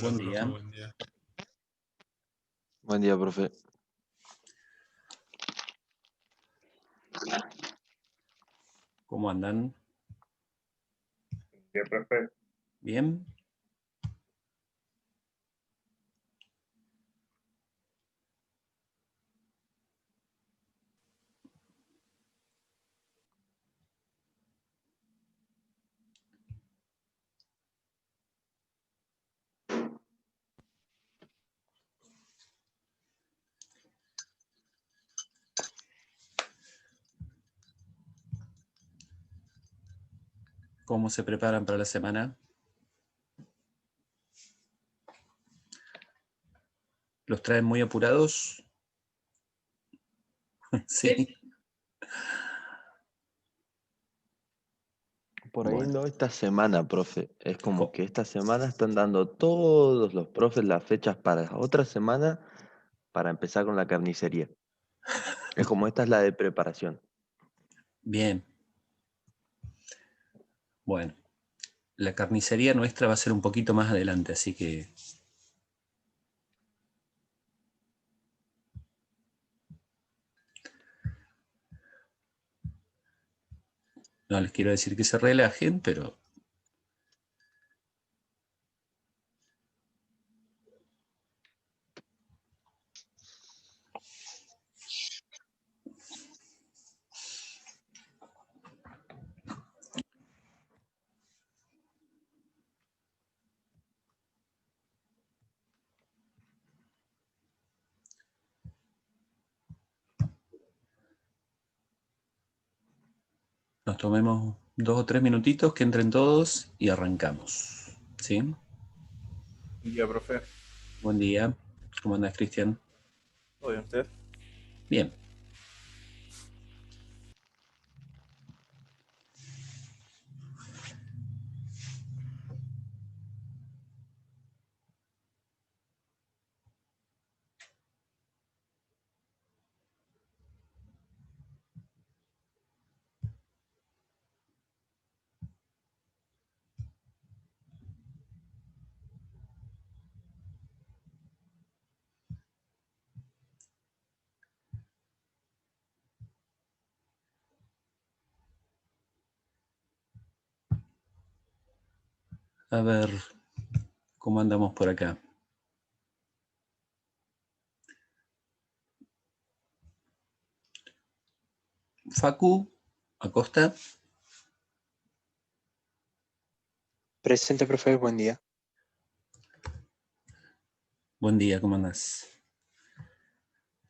Hola, Buen profe, día. buen día. Buen día, profe. ¿Cómo andan? Bien, profe. ¿Bien? ¿Cómo se preparan para la semana? ¿Los traen muy apurados? Sí. Por ahí Bueno. no esta semana, profe. Es como Co- que esta semana están dando todos los profes las fechas para la otra semana para empezar con la carnicería. Es como esta es la de preparación. Bien. Bueno. La carnicería nuestra va a ser un poquito más adelante, así que... No les quiero decir que se relajen, pero... Nos tomemos 2 o 3 minutitos, que entren todos y arrancamos. ¿Sí? Buen día, profe. Buen día. ¿Cómo andas, Cristian? ¿Todo bien usted? Bien. A ver, ¿cómo andamos por acá? Facu, Acosta. Presente, profe, buen día. Buen día, ¿cómo andás?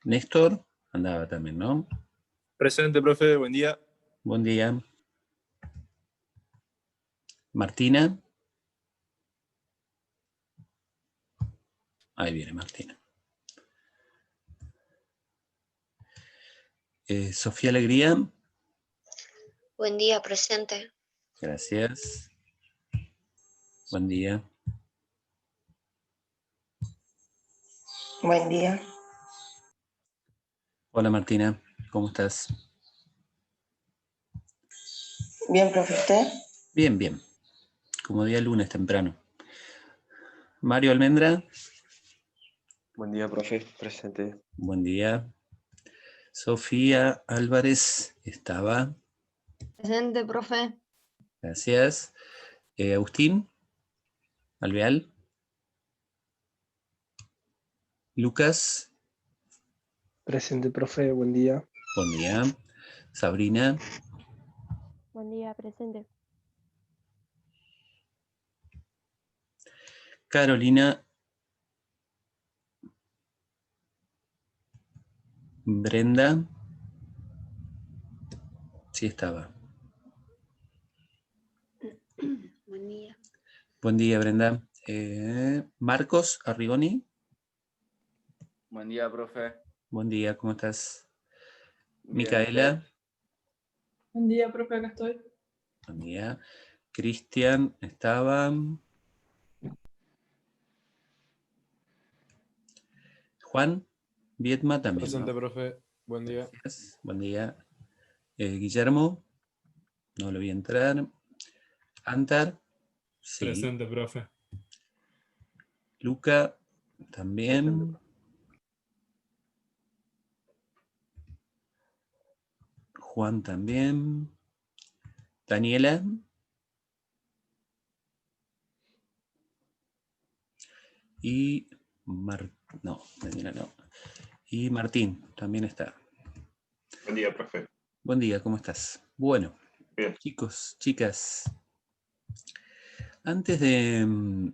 Néstor, andaba también, ¿no? Presente, profe, buen día. Buen día. Martina. Ahí viene Martina. Sofía Alegría. Buen día, presente. Gracias. Buen día. Buen día. Hola Martina, ¿cómo estás? Bien, profe, ¿usted? Bien, bien. Como día lunes temprano. Mario Almendra. Buen día, profe. Presente. Buen día. Sofía Álvarez estaba. Presente, profe. Gracias. Agustín Alveal. Lucas. Presente, profe, buen día. Buen día. Sabrina. Buen día, presente. Carolina. Brenda. Sí estaba. Buen día. Buen día, Brenda. Marcos Arrigoni. Buen día, profe. Buen día, ¿cómo estás? Bien, Micaela. ¿usted? Buen día, profe, acá estoy. Buen día. Cristian estaba. Juan Viedma también, Presente, ¿no? profe, buen día. Gracias. Buen día. Guillermo, no lo vi entrar. Antar, sí. Presente, profe. Luca también. Juan también. Daniela. Y no, Daniela no. Y Martín también está. Buen día, profe. Buen día, ¿cómo estás? Bueno, bien. Chicos, chicas, antes de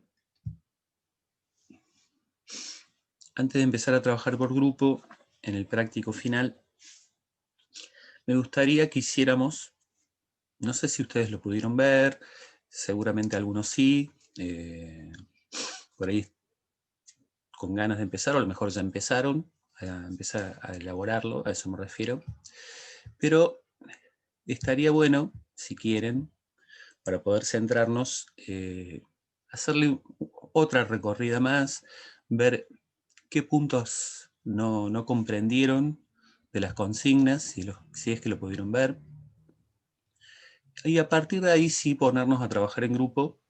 empezar a trabajar por grupo en el práctico final, me gustaría que hiciéramos, no sé si ustedes lo pudieron ver, seguramente algunos sí, por ahí con ganas de empezar, o a lo mejor ya empezaron a empezar a elaborarlo, a eso me refiero, pero estaría bueno, si quieren, para poder centrarnos, hacerle otra recorrida más, ver qué puntos no comprendieron de las consignas, si es que lo pudieron ver, y a partir de ahí sí ponernos a trabajar en grupo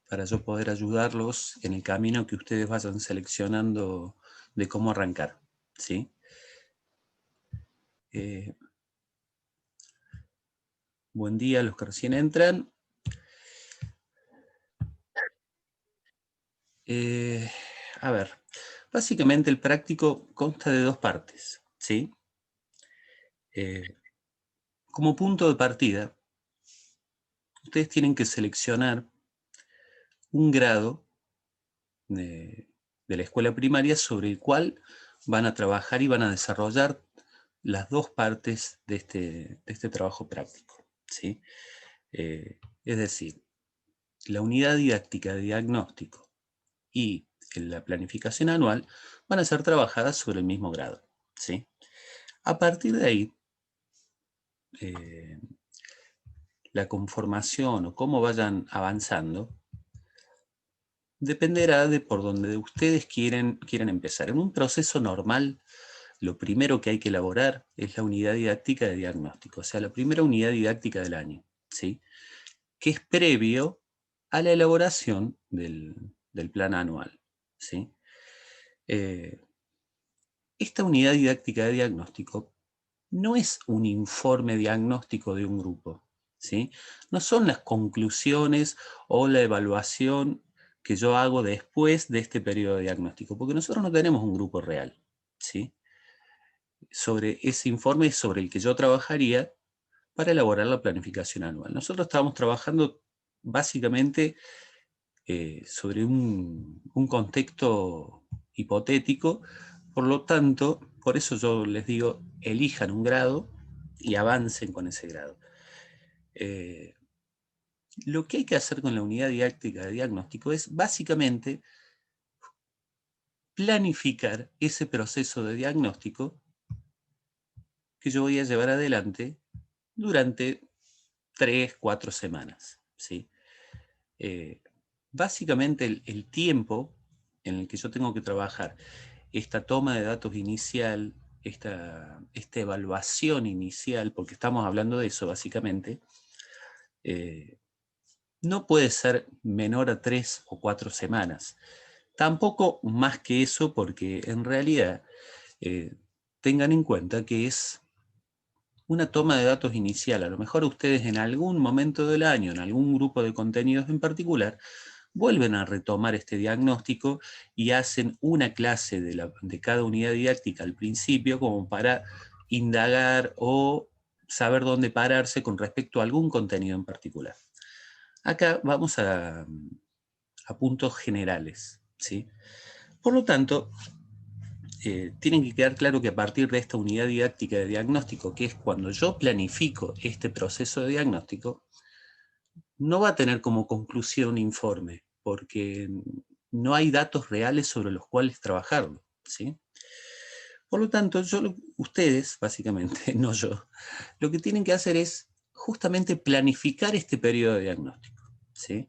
para yo poder ayudarlos en el camino que ustedes vayan seleccionando de cómo arrancar, ¿sí? Buen día a los que recién entran. A ver, básicamente el práctico consta de dos partes, ¿sí? Como punto de partida, ustedes tienen que seleccionar un grado de la escuela primaria sobre el cual van a trabajar y van a desarrollar las dos partes de este trabajo práctico, ¿sí? Es decir, la unidad didáctica de diagnóstico y la planificación anual van a ser trabajadas sobre el mismo grado, ¿sí? A partir de ahí, la conformación o cómo vayan avanzando dependerá de por donde ustedes quieren empezar. En un proceso normal, lo primero que hay que elaborar es la unidad didáctica de diagnóstico, o sea, la primera unidad didáctica del año, ¿sí? Que es previo a la elaboración del plan anual, ¿sí? Esta unidad didáctica de diagnóstico no es un informe diagnóstico de un grupo, ¿sí? No son las conclusiones o la evaluación que yo hago después de este periodo de diagnóstico, porque nosotros no tenemos un grupo real, ¿sí? Sobre ese informe es sobre el que yo trabajaría para elaborar la planificación anual. Nosotros estamos trabajando básicamente sobre un contexto hipotético, por lo tanto, por eso yo les digo, elijan un grado y avancen con ese grado. Lo que hay que hacer con la unidad didáctica de diagnóstico es básicamente planificar ese proceso de diagnóstico que yo voy a llevar adelante durante 3-4 semanas, ¿sí? Básicamente el tiempo en el que yo tengo que trabajar esta toma de datos inicial, esta evaluación inicial, porque estamos hablando de eso básicamente, no puede ser menor a 3 o 4 semanas. Tampoco más que eso, porque en realidad tengan en cuenta que es una toma de datos inicial. A lo mejor ustedes en algún momento del año, en algún grupo de contenidos en particular, vuelven a retomar este diagnóstico y hacen una clase de cada unidad didáctica al principio como para indagar o saber dónde pararse con respecto a algún contenido en particular. Acá vamos a puntos generales, ¿sí? Por lo tanto, tienen que quedar claro que a partir de esta unidad didáctica de diagnóstico, que es cuando yo planifico este proceso de diagnóstico, no va a tener como conclusión un informe, porque no hay datos reales sobre los cuales trabajarlo, ¿sí? Por lo tanto, ustedes, básicamente, no yo, lo que tienen que hacer es justamente planificar este periodo de diagnóstico, ¿sí?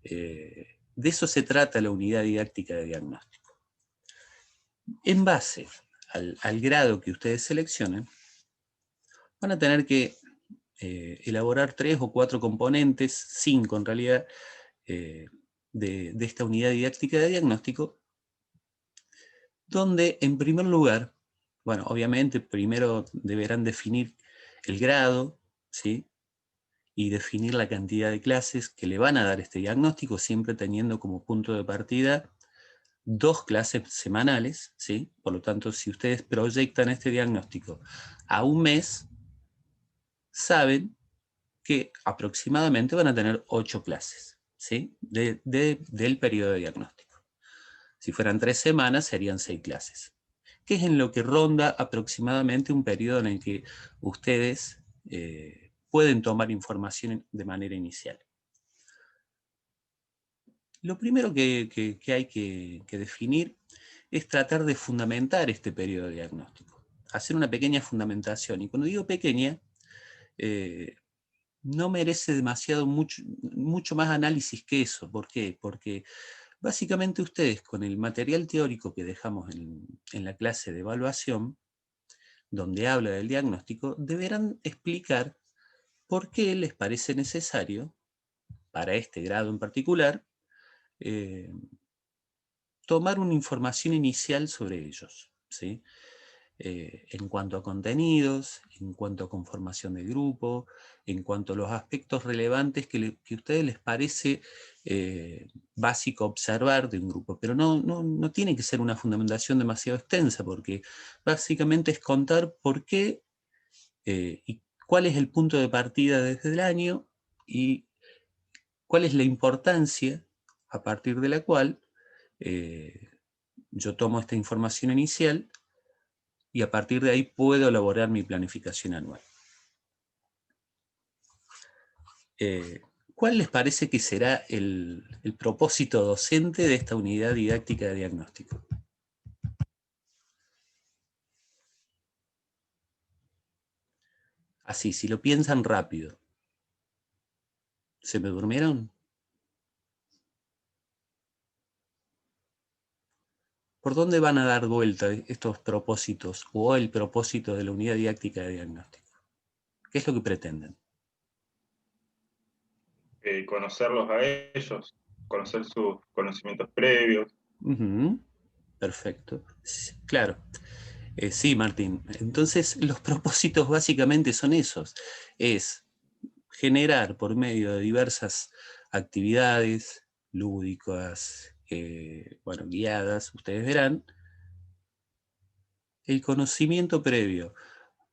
De eso se trata la unidad didáctica de diagnóstico. En base al grado que ustedes seleccionen, van a tener que elaborar 3 o 4 componentes, 5 en realidad, de esta unidad didáctica de diagnóstico, donde en primer lugar, bueno, obviamente primero deberán definir el grado, ¿sí? Y definir la cantidad de clases que le van a dar este diagnóstico, siempre teniendo como punto de partida 2 clases semanales, ¿sí? Por lo tanto, si ustedes proyectan este diagnóstico a un mes, saben que aproximadamente van a tener 8 clases, ¿sí? Del periodo de diagnóstico. Si fueran 3 semanas, serían 6 clases. Que es en lo que ronda aproximadamente un periodo en el que ustedes pueden tomar información de manera inicial. Lo primero que hay que definir es tratar de fundamentar este periodo de diagnóstico. Hacer una pequeña fundamentación. Y cuando digo pequeña, no merece mucho más análisis que eso. ¿Por qué? Porque básicamente ustedes, con el material teórico que dejamos en la clase de evaluación, donde habla del diagnóstico, deberán explicar por qué les parece necesario, para este grado en particular, tomar una información inicial sobre ellos, ¿sí? En cuanto a contenidos, en cuanto a conformación de grupo, en cuanto a los aspectos relevantes que a ustedes les parece básico observar de un grupo. Pero no tiene que ser una fundamentación demasiado extensa, porque básicamente es contar por qué y cuál es el punto de partida desde el año y cuál es la importancia a partir de la cual yo tomo esta información inicial y a partir de ahí puedo elaborar mi planificación anual. ¿Cuál les parece que será el propósito docente de esta unidad didáctica de diagnóstico? Así, si lo piensan rápido. ¿Se me durmieron? ¿Por dónde van a dar vuelta estos propósitos o el propósito de la unidad didáctica de diagnóstico? ¿Qué es lo que pretenden? Conocerlos a ellos, conocer sus conocimientos previos. Perfecto. Sí, claro. Sí, Martín. Entonces, los propósitos básicamente son esos. Es generar por medio de diversas actividades lúdicas, guiadas, ustedes verán, el conocimiento previo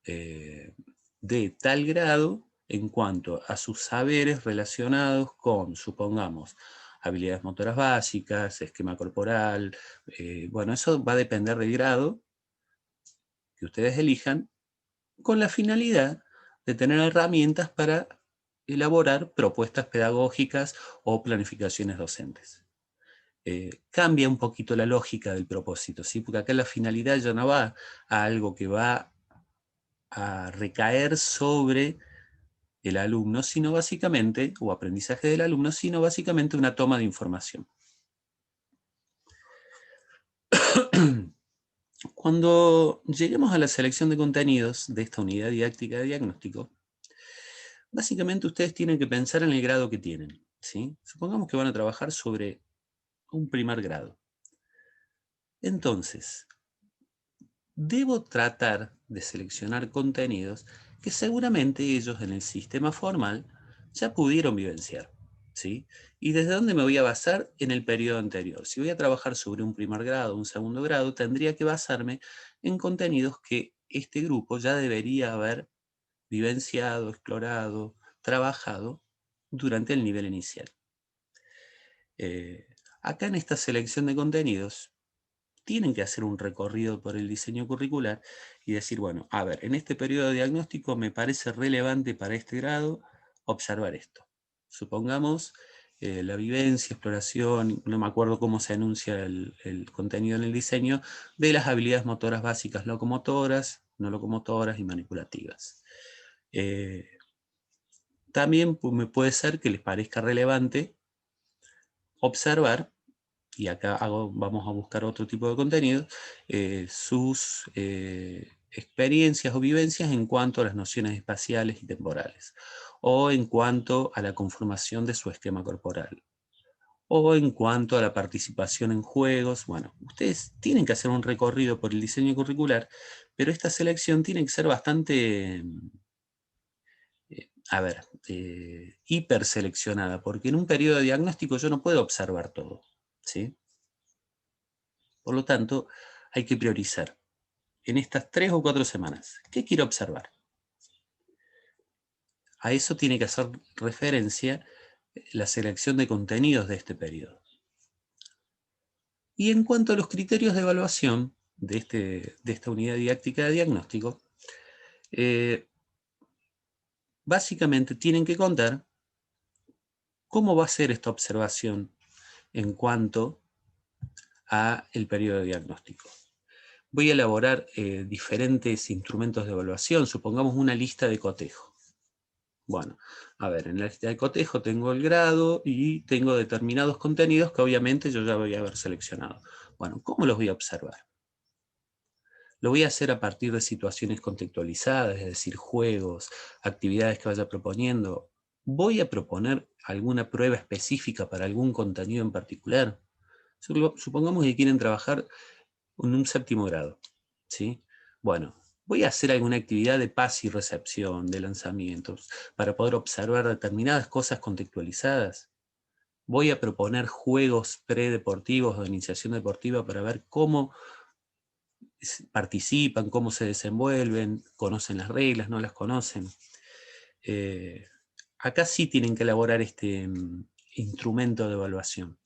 de tal grado en cuanto a sus saberes relacionados con, supongamos, habilidades motoras básicas, esquema corporal. Eso va a depender del grado que ustedes elijan, con la finalidad de tener herramientas para elaborar propuestas pedagógicas o planificaciones docentes. Cambia un poquito la lógica del propósito, ¿sí? Porque acá la finalidad ya no va a algo que va a recaer sobre el alumno, sino básicamente, o aprendizaje del alumno, sino básicamente una toma de información. Cuando lleguemos a la selección de contenidos de esta unidad didáctica de diagnóstico, básicamente ustedes tienen que pensar en el grado que tienen, ¿sí? Supongamos que van a trabajar sobre un primer grado. Entonces, debo tratar de seleccionar contenidos que seguramente ellos en el sistema formal ya pudieron vivenciar, ¿sí? ¿Y desde dónde me voy a basar? En el periodo anterior. Si voy a trabajar sobre un primer grado o un segundo grado, tendría que basarme en contenidos que este grupo ya debería haber vivenciado, explorado, trabajado durante el nivel inicial. Acá en esta selección de contenidos, tienen que hacer un recorrido por el diseño curricular y decir, bueno, a ver, en este periodo de diagnóstico me parece relevante para este grado observar esto. Supongamos la vivencia, exploración, no me acuerdo cómo se anuncia el contenido en el diseño, de las habilidades motoras básicas locomotoras, no locomotoras y manipulativas. También me puede ser que les parezca relevante observar, y acá vamos a buscar otro tipo de contenido, sus experiencias o vivencias en cuanto a las nociones espaciales y temporales, o en cuanto a la conformación de su esquema corporal, o en cuanto a la participación en juegos. Bueno, ustedes tienen que hacer un recorrido por el diseño curricular, pero esta selección tiene que ser bastante, hiper seleccionada, porque en un periodo de diagnóstico yo no puedo observar todo, ¿sí? Por lo tanto, hay que priorizar en estas 3 o 4 semanas. ¿Qué quiero observar? A eso tiene que hacer referencia la selección de contenidos de este periodo. Y en cuanto a los criterios de evaluación de esta unidad didáctica de diagnóstico, básicamente tienen que contar cómo va a ser esta observación en cuanto a el periodo de diagnóstico. Voy a elaborar diferentes instrumentos de evaluación, supongamos una lista de cotejo. Bueno, a ver, en la lista de cotejo tengo el grado y tengo determinados contenidos que obviamente yo ya voy a haber seleccionado. Bueno, ¿cómo los voy a observar? Lo voy a hacer a partir de situaciones contextualizadas, es decir, juegos, actividades que vaya proponiendo. ¿Voy a proponer alguna prueba específica para algún contenido en particular? Supongamos que quieren trabajar en un 7º grado, ¿sí? Bueno, voy a hacer alguna actividad de paz y recepción, de lanzamientos, para poder observar determinadas cosas contextualizadas. Voy a proponer juegos predeportivos o de iniciación deportiva para ver cómo participan, cómo se desenvuelven, conocen las reglas, no las conocen. Acá sí tienen que elaborar este instrumento de evaluación,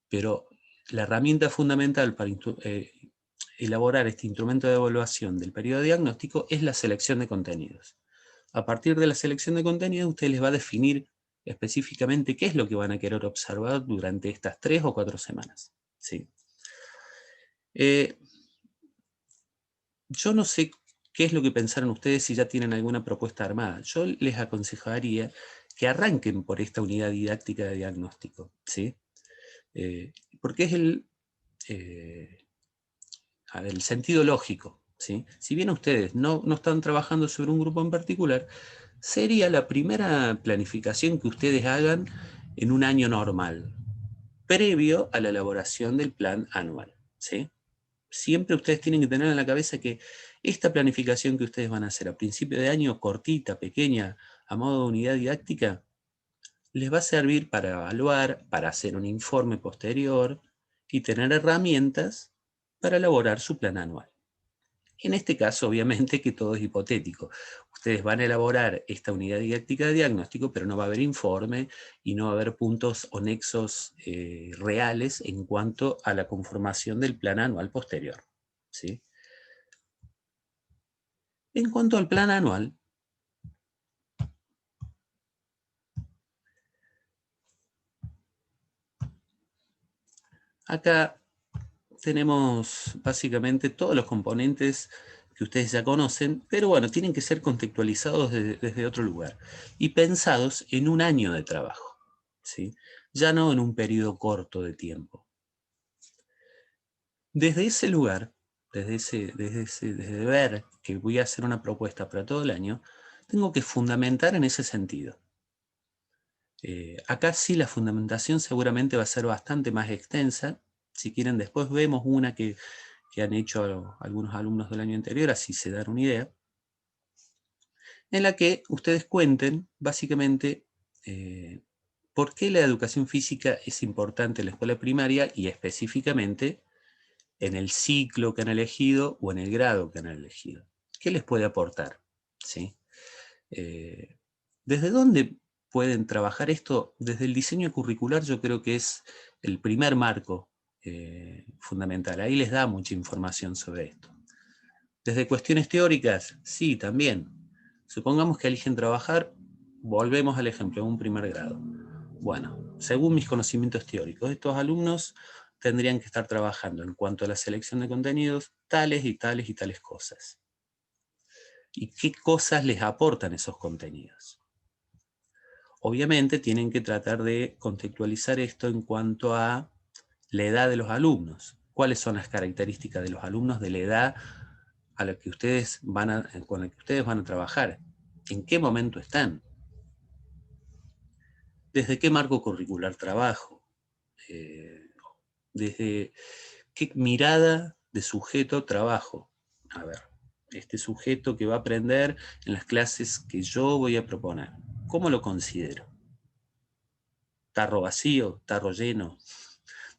pero la herramienta fundamental para elaborar este instrumento de evaluación del periodo diagnóstico es la selección de contenidos. A partir de la selección de contenidos, usted les va a definir específicamente qué es lo que van a querer observar durante estas 3 o 4 semanas. ¿Sí? Yo no sé qué es lo que pensaron ustedes si ya tienen alguna propuesta armada. Yo les aconsejaría que arranquen por esta unidad didáctica de diagnóstico, ¿sí? Porque es el sentido lógico, ¿sí? Si bien ustedes no están trabajando sobre un grupo en particular, sería la primera planificación que ustedes hagan en un año normal, previo a la elaboración del plan anual, ¿sí? Siempre ustedes tienen que tener en la cabeza que esta planificación que ustedes van a hacer a principio de año, cortita, pequeña, a modo de unidad didáctica, les va a servir para evaluar, para hacer un informe posterior y tener herramientas para elaborar su plan anual. En este caso, obviamente que todo es hipotético. Ustedes van a elaborar esta unidad didáctica de diagnóstico, pero no va a haber informe y no va a haber puntos o nexos reales en cuanto a la conformación del plan anual posterior, ¿sí? En cuanto al plan anual, acá tenemos básicamente todos los componentes que ustedes ya conocen, pero bueno, tienen que ser contextualizados desde otro lugar y pensados en un año de trabajo, ¿sí? Ya no en un periodo corto de tiempo. Desde ese lugar, desde ver que voy a hacer una propuesta para todo el año, tengo que fundamentar en ese sentido. Acá sí la fundamentación seguramente va a ser bastante más extensa. Si quieren después vemos una que han hecho algunos alumnos del año anterior, así se dan una idea, en la que ustedes cuenten básicamente por qué la educación física es importante en la escuela primaria y específicamente en el ciclo que han elegido o en el grado que han elegido. ¿Qué les puede aportar? ¿Sí? ¿Desde dónde pueden trabajar esto? Desde el diseño curricular yo creo que es el primer marco fundamental. Ahí les da mucha información sobre esto. Desde cuestiones teóricas, sí, también. Supongamos que eligen trabajar, volvemos al ejemplo, un primer grado. Bueno, según mis conocimientos teóricos, estos alumnos tendrían que estar trabajando en cuanto a la selección de contenidos, tales y tales y tales cosas. ¿Y qué cosas les aportan esos contenidos? Obviamente tienen que tratar de contextualizar esto en cuanto a la edad de los alumnos. ¿Cuáles son las características de los alumnos de la edad a la que ustedes con la que ustedes van a trabajar? ¿En qué momento están? ¿Desde qué marco curricular trabajo? desde qué mirada de sujeto trabajo. A ver, este sujeto que va a aprender en las clases que yo voy a proponer, ¿cómo lo considero? ¿Tarro vacío? ¿Tarro lleno?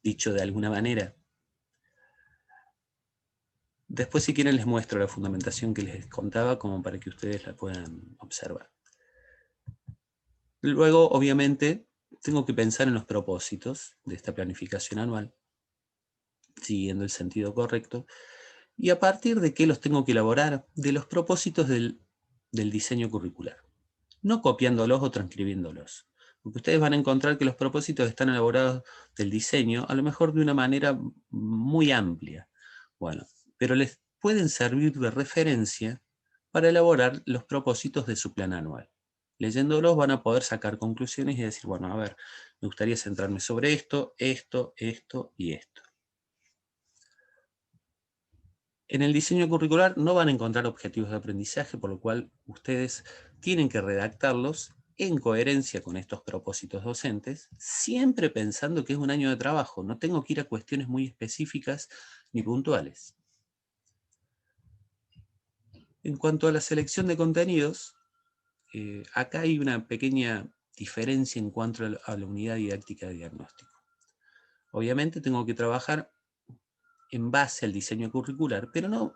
Dicho de alguna manera. Después, si quieren, les muestro la fundamentación que les contaba, como para que ustedes la puedan observar. Luego, obviamente, tengo que pensar en los propósitos de esta planificación anual, siguiendo el sentido correcto, y a partir de qué los tengo que elaborar, de los propósitos del diseño curricular, no copiándolos o transcribiéndolos, porque ustedes van a encontrar que los propósitos están elaborados del diseño, a lo mejor de una manera muy amplia. Bueno, pero les pueden servir de referencia para elaborar los propósitos de su plan anual. Leyéndolos van a poder sacar conclusiones y decir, bueno, a ver, me gustaría centrarme sobre esto, esto, esto y esto. En el diseño curricular no van a encontrar objetivos de aprendizaje, por lo cual ustedes tienen que redactarlos en coherencia con estos propósitos docentes, siempre pensando que es un año de trabajo, no tengo que ir a cuestiones muy específicas ni puntuales. En cuanto a la selección de contenidos, acá hay una pequeña diferencia en cuanto a la unidad didáctica de diagnóstico. Obviamente tengo que trabajar en base al diseño curricular, pero no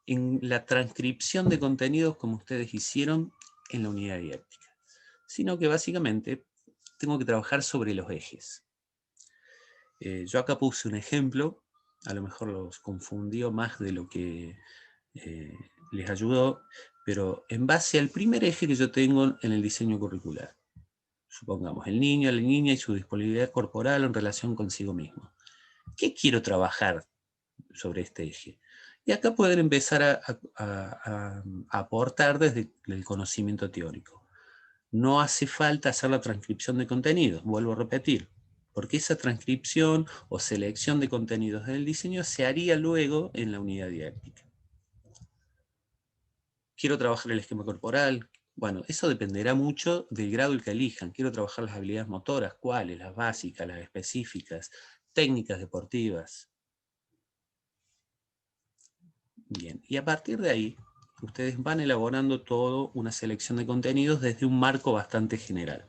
en la transcripción de contenidos como ustedes hicieron en la unidad didáctica, sino que básicamente tengo que trabajar sobre los ejes. Yo acá puse un ejemplo, a lo mejor los confundió más de lo que les ayudó, pero en base al primer eje que yo tengo en el diseño curricular. Supongamos, el niño, la niña y su disponibilidad corporal en relación consigo mismo. ¿Qué quiero trabajar sobre este eje? Y acá pueden empezar a aportar desde el conocimiento teórico. No hace falta hacer la transcripción de contenidos, vuelvo a repetir, porque esa transcripción o selección de contenidos del diseño se haría luego en la unidad didáctica. Quiero trabajar el esquema corporal. Bueno, eso dependerá mucho del grado el que elijan. Quiero trabajar las habilidades motoras, ¿cuáles? Las básicas, las específicas, técnicas deportivas. Bien, y a partir de ahí, ustedes van elaborando toda una selección de contenidos desde un marco bastante general.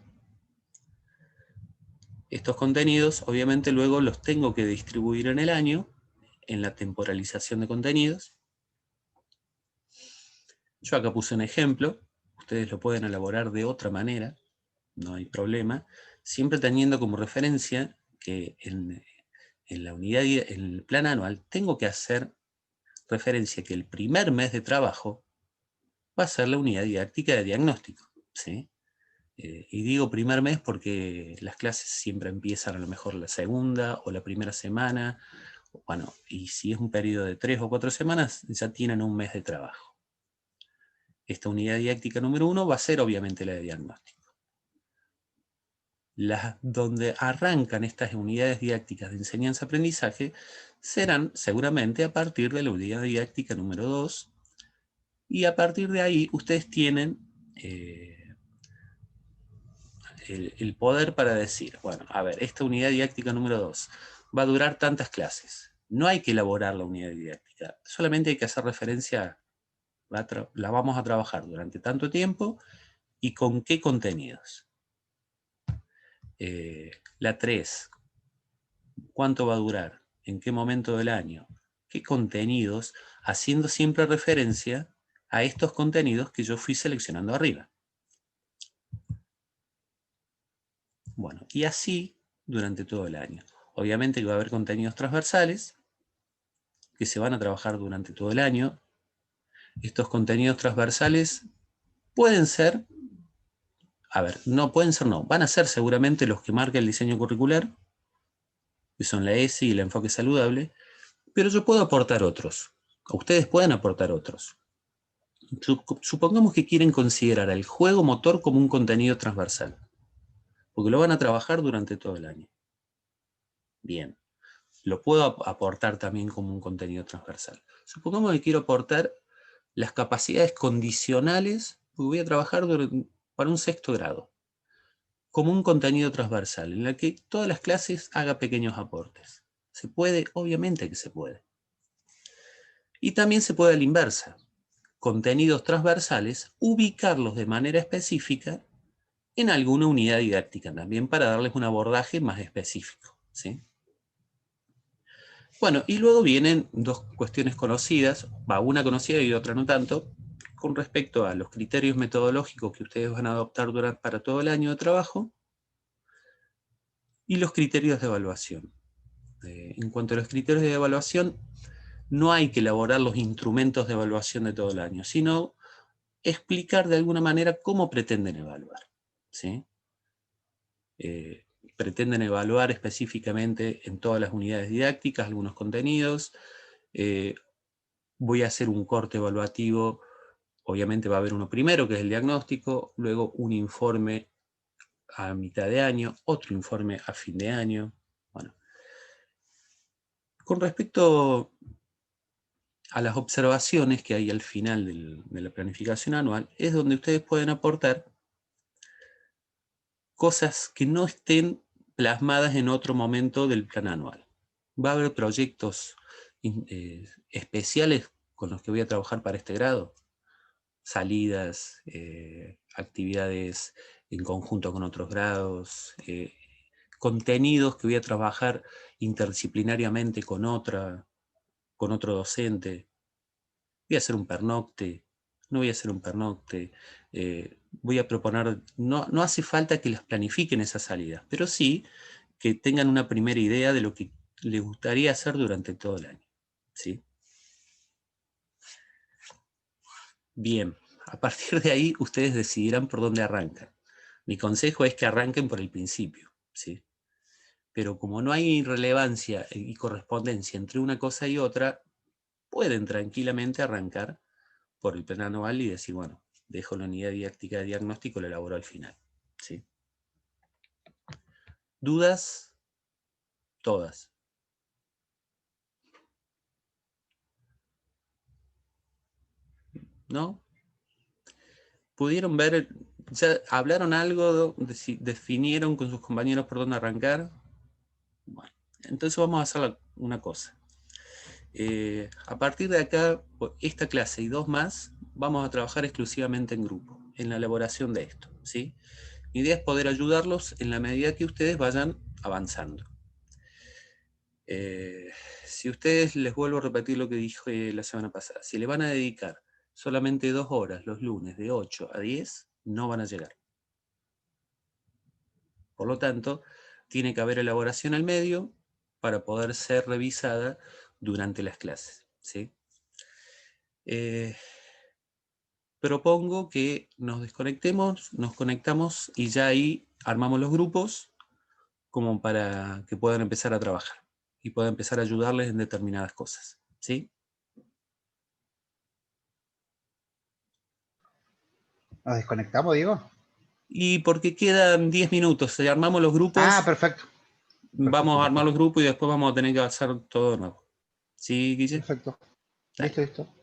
Estos contenidos, obviamente, luego los tengo que distribuir en el año, en la temporalización de contenidos. Yo acá puse un ejemplo, ustedes lo pueden elaborar de otra manera, no hay problema, siempre teniendo como referencia que en la unidad, en el plan anual, tengo que hacer referencia que el primer mes de trabajo va a ser la unidad didáctica de diagnóstico, ¿sí? Y digo primer mes porque las clases siempre empiezan a lo mejor la segunda o la primera semana, bueno, y si es un periodo de 3 o 4 semanas, ya tienen un mes de trabajo. Esta unidad didáctica número 1 va a ser obviamente la de diagnóstico. Donde arrancan estas unidades didácticas de enseñanza-aprendizaje serán seguramente a partir de la unidad didáctica número 2, y a partir de ahí ustedes tienen el poder para decir, bueno, a ver, esta unidad didáctica número 2 va a durar tantas clases. No hay que elaborar la unidad didáctica, solamente hay que hacer referencia a la vamos a trabajar durante tanto tiempo y con qué contenidos. La 3, ¿cuánto va a durar? ¿En qué momento del año? ¿Qué contenidos? Haciendo siempre referencia a estos contenidos que yo fui seleccionando arriba. Bueno, y así durante todo el año. Obviamente que va a haber contenidos transversales que se van a trabajar durante todo el año. Estos contenidos transversales pueden ser, no pueden ser, no, van a ser seguramente los que marca el diseño curricular, que son la ESI y el enfoque saludable, pero yo puedo aportar otros. Ustedes pueden aportar otros. Supongamos que quieren considerar el juego motor como un contenido transversal, porque lo van a trabajar durante todo el año. Bien, lo puedo aportar también como un contenido transversal. Supongamos que quiero aportar las capacidades condicionales, porque voy a trabajar para un 6º grado. como un contenido transversal, en el que todas las clases hagan pequeños aportes. ¿Se puede? Obviamente que se puede. Y también se puede a la inversa. Contenidos transversales, ubicarlos de manera específica en alguna unidad didáctica también para darles un abordaje más específico, ¿sí? Bueno, y luego vienen dos cuestiones conocidas, una conocida y otra no tanto, con respecto a los criterios metodológicos que ustedes van a adoptar para todo el año de trabajo y los criterios de evaluación. En cuanto a los criterios de evaluación, no hay que elaborar los instrumentos de evaluación de todo el año, sino explicar de alguna manera cómo pretenden evaluar, ¿sí? Pretenden evaluar específicamente en todas las unidades didácticas algunos contenidos. Voy a hacer un corte evaluativo, obviamente va a haber uno primero, que es el diagnóstico, luego un informe a mitad de año, otro informe a fin de año. Bueno. Con respecto a las observaciones que hay al final de la planificación anual, es donde ustedes pueden aportar cosas que no estén plasmadas en otro momento del plan anual. Va a haber proyectos especiales con los que voy a trabajar para este grado. Salidas, actividades en conjunto con otros grados, contenidos que voy a trabajar interdisciplinariamente con otro docente. Voy a hacer un pernocte, no voy a hacer un pernocte, voy a proponer, no hace falta que las planifiquen esas salidas, pero sí que tengan una primera idea de lo que les gustaría hacer durante todo el año, ¿sí? Bien, a partir de ahí ustedes decidirán por dónde arrancan. Mi consejo es que arranquen por el principio, ¿sí? Pero como no hay relevancia y correspondencia entre una cosa y otra, pueden tranquilamente arrancar por el plan anual y decir, bueno, dejo la unidad didáctica de diagnóstico, la elaboro al final, ¿sí? ¿Dudas? Todas. ¿No? ¿Pudieron ver, ya hablaron algo, definieron con sus compañeros por dónde arrancar? Bueno, entonces vamos a hacer una cosa. A partir de acá, esta clase y dos más, vamos a trabajar exclusivamente en grupo, en la elaboración de esto, ¿sí? Mi idea es poder ayudarlos en la medida que ustedes vayan avanzando. Si ustedes, les vuelvo a repetir lo que dije la semana pasada, si le van a dedicar solamente 2 horas los lunes de 8 a 10, no van a llegar. Por lo tanto, tiene que haber elaboración al medio para poder ser revisada durante las clases, ¿sí? Propongo que nos desconectemos, nos conectamos y ya ahí armamos los grupos como para que puedan empezar a trabajar y pueda empezar a ayudarles en determinadas cosas, ¿sí? ¿Nos desconectamos, Diego? Y porque quedan 10 minutos, armamos los grupos. Ah, perfecto. Vamos a armar los grupos y después vamos a tener que avanzar todo de nuevo. ¿Sí, Guille? Perfecto. Dale. Listo, listo.